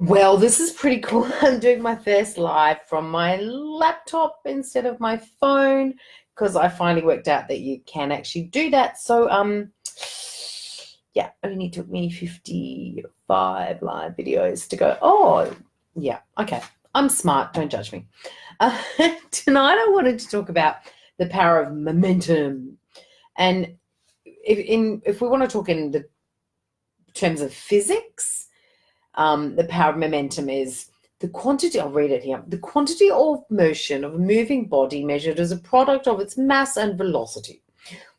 Well, this is pretty cool. I'm doing my first live from my laptop instead of my phone because I finally worked out that you can actually do that. Yeah, only took me 55 live videos to go. Oh, yeah, okay. I'm smart. Don't judge me. Uh, Tonight, I wanted to talk about the power of momentum. And if we want to talk in the terms of physics, the power of momentum is the quantity, I'll read it here, the quantity of motion of a moving body measured as a product of its mass and velocity,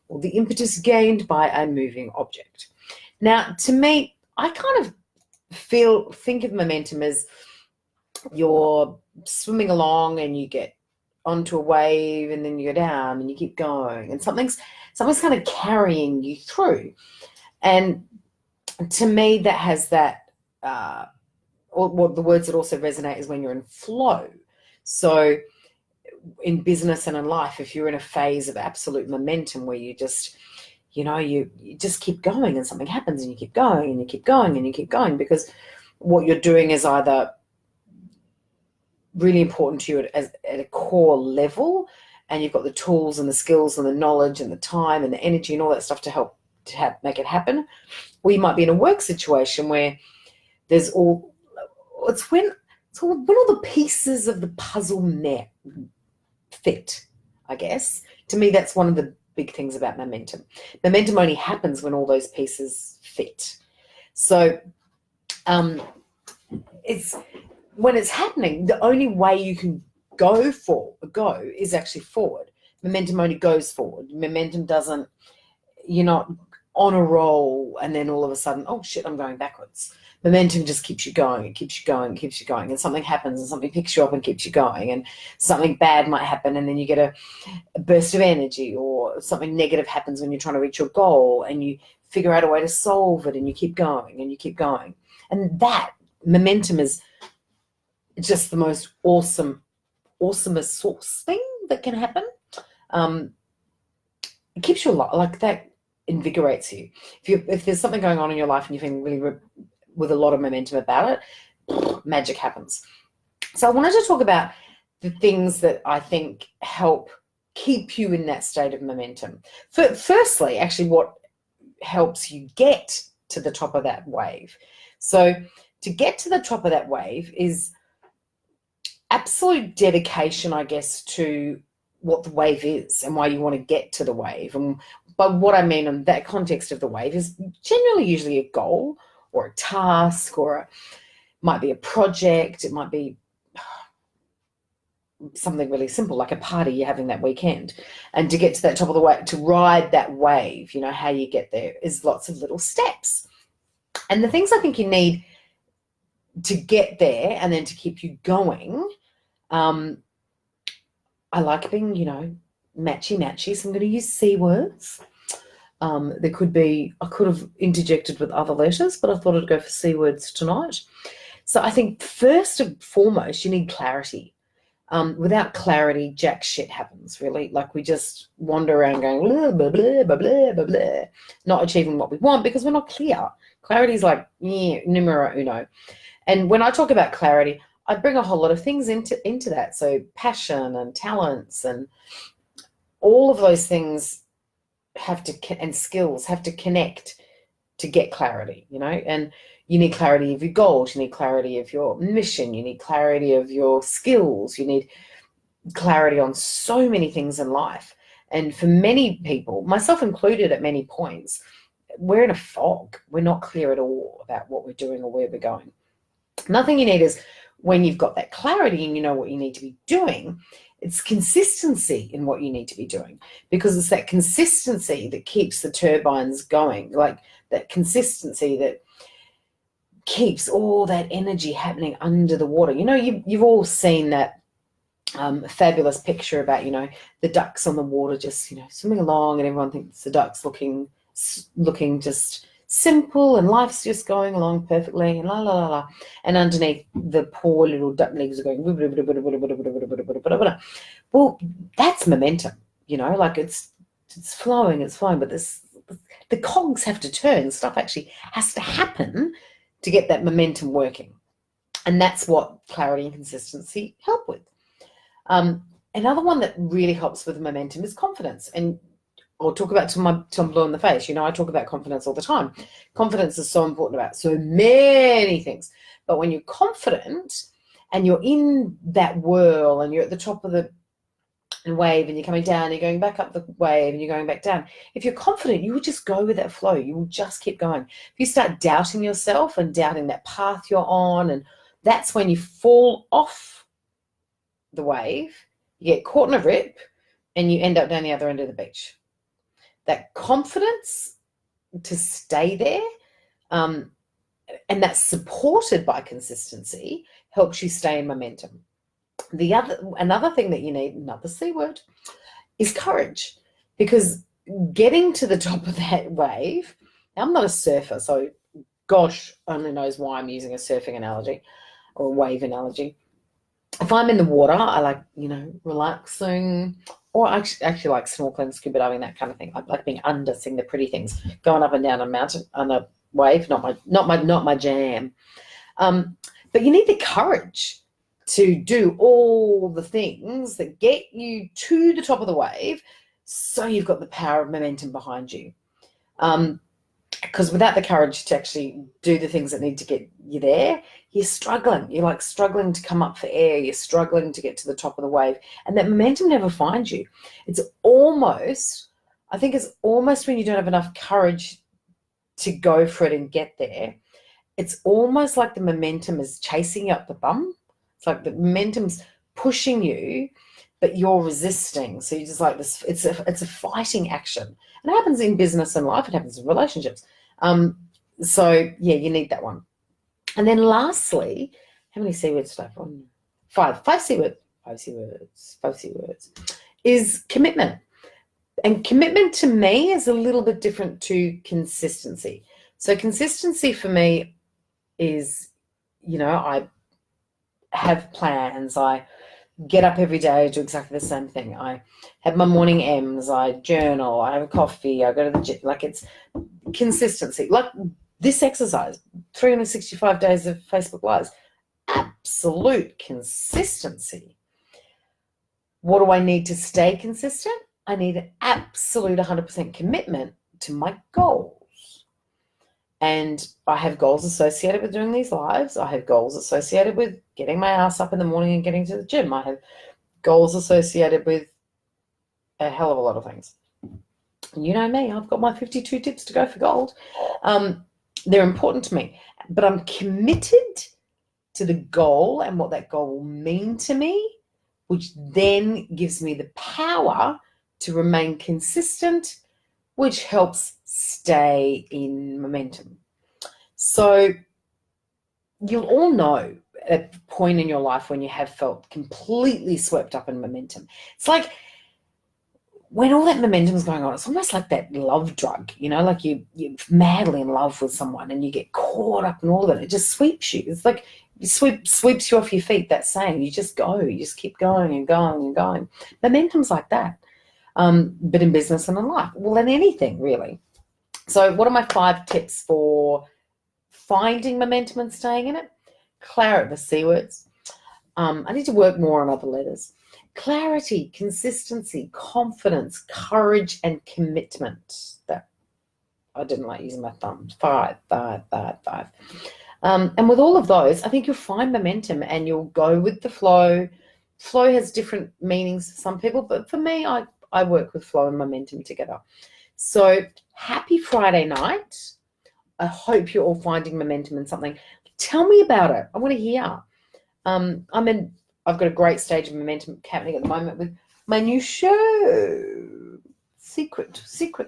or the impetus gained by a moving object. Now, to me, I kind of think of momentum as you're swimming along and you get onto a wave and then you go down and you keep going and something's kind of carrying you through. And to me, that has that or the words that also resonate is when you're in flow. So in business and in life, if you're in a phase of absolute momentum where you just, you just keep going and something happens and you keep going and you keep going and you keep going because what you're doing is either really important to you at a core level and you've got the tools and the skills and the knowledge and the time and the energy and all that stuff to help make it happen. Or you might be in a work situation where there's all it's when all the pieces of the puzzle net fit, I guess. To me, that's one of the big things about momentum. Momentum only happens when all those pieces fit. So it's when it's happening, the only way you can go is actually forward. Momentum only goes forward. Momentum doesn't, you're not on a roll and then all of a sudden, oh shit, I'm going backwards. Momentum just keeps you going, it keeps you going, it keeps you going, and something happens and something picks you up and keeps you going, and something bad might happen and then you get a burst of energy, or something negative happens when you're trying to reach your goal and you figure out a way to solve it and you keep going and you keep going. And that momentum is just the most awesomest source thing that can happen. It keeps you alive, like that invigorates you. If there's something going on in your life and you're feeling really with a lot of momentum about it, magic happens. So I wanted to talk about the things that I think help keep you in that state of momentum. Firstly, actually, what helps you get to the top of that wave. So to get to the top of that wave is absolute dedication, I guess, to what the wave is and why you want to get to the wave. And by what I mean in that context of the wave is generally usually a goal or a task, or it might be a project, it might be something really simple like a party you're having that weekend. And to get to that top of the wave, to ride that wave, how you get there is lots of little steps. And the things I think you need to get there and then to keep you going, I like being, matchy, so I'm going to use C words. I could have interjected with other letters, but I thought I'd go for C words tonight. So I think first and foremost, you need clarity. Without clarity, jack shit happens, really. Like we just wander around going, blah, blah, blah, blah, blah, blah, blah, not achieving what we want because we're not clear. Clarity is like, numero uno. And when I talk about clarity, I bring a whole lot of things into that. So passion and talents and all of those things and skills have to connect to get clarity, and you need clarity of your goals, you need clarity of your mission, you need clarity of your skills, you need clarity on so many things in life. And for many people, myself included at many points, we're in a fog. We're not clear at all about what we're doing or where we're going. Nothing you need is when you've got that clarity and you know what you need to be doing, it's consistency in what you need to be doing, because it's that consistency that keeps the turbines going, like that consistency that keeps all that energy happening under the water. You've all seen that fabulous picture about, the ducks on the water just, swimming along, and everyone thinks the ducks looking just simple and life's just going along perfectly and la la la la, and underneath the poor little ducklings are going. Well, that's momentum, like it's flowing, but the cogs have to turn. Stuff actually has to happen to get that momentum working. And that's what clarity and consistency help with. Another one that really helps with momentum is confidence. And I'll talk about till I'm blue in the face. I talk about confidence all the time. Confidence is so important about so many things. But when you're confident and you're in that whirl and you're at the top of the wave and you're coming down, you're going back up the wave and you're going back down. If you're confident, you will just go with that flow. You will just keep going. If you start doubting yourself and doubting that path you're on, and that's when you fall off the wave, you get caught in a rip and you end up down the other end of the beach. That confidence to stay there, and that's supported by consistency, helps you stay in momentum. Another thing that you need, another C word, is courage. Because getting to the top of that wave, I'm not a surfer, so gosh only knows why I'm using a surfing analogy or a wave analogy. If I'm in the water, I like, relaxing, or I actually like snorkeling, scuba diving, that kind of thing. I like being under, seeing the pretty things, going up and down a mountain on a wave, not my jam. But you need the courage to do all the things that get you to the top of the wave, so you've got the power of momentum behind you. Because without the courage to actually do the things that need to get you there, you're struggling. You're like struggling to come up for air. You're struggling to get to the top of the wave. And that momentum never finds you. I think it's almost when you don't have enough courage to go for it and get there, it's almost like the momentum is chasing you up the bum. It's like the momentum's pushing you, but you're resisting. So you're just like this, it's a fighting action. And it happens in business and life, it happens in relationships. So yeah, you need that one. And then lastly, how many C words do I have on? Five C words is commitment. And commitment to me is a little bit different to consistency. So consistency for me is, I have plans. I get up every day, do exactly the same thing. I have my morning M's, I journal, I have a coffee, I go to the gym. Like, it's consistency. Like this exercise, 365 days of Facebook Lives, absolute consistency. What do I need to stay consistent? I need an absolute 100% commitment to my goals. And I have goals associated with doing these lives. I have goals associated with getting my ass up in the morning and getting to the gym. I have goals associated with a hell of a lot of things. And you know me, I've got my 52 tips to go for gold. They're important to me, but I'm committed to the goal and what that goal will mean to me, which then gives me the power to remain consistent, which helps stay in momentum. So you'll all know a point in your life when you have felt completely swept up in momentum. It's like when all that momentum is going on, it's almost like that love drug, like you're madly in love with someone and you get caught up in all of it. It just sweeps you. It's like it sweeps you off your feet, that saying. You just go. You just keep going and going and going. Momentum's like that. But in business and in life. Well, in anything, really. So what are my 5 tips for finding momentum and staying in it? Clarity, the C words. I need to work more on other letters. Clarity, consistency, confidence, courage, and commitment. That I didn't like using my thumb. 5. And with all of those, I think you'll find momentum and you'll go with the flow. Flow has different meanings for some people, but for me, I work with flow and momentum together. So happy Friday night. I hope you're all finding momentum in something. Tell me about it. I want to hear. I've got a great stage of momentum happening at the moment with my new show. Secret.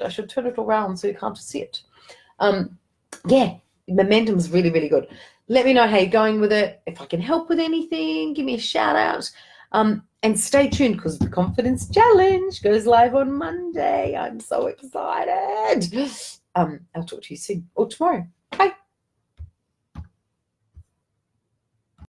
I should turn it around so you can't see it. Yeah, momentum's really, really good. Let me know how you're going with it. If I can help with anything, give me a shout out. And stay tuned because the Confidence Challenge goes live on Monday. I'm so excited. I'll talk to you soon or tomorrow. Bye.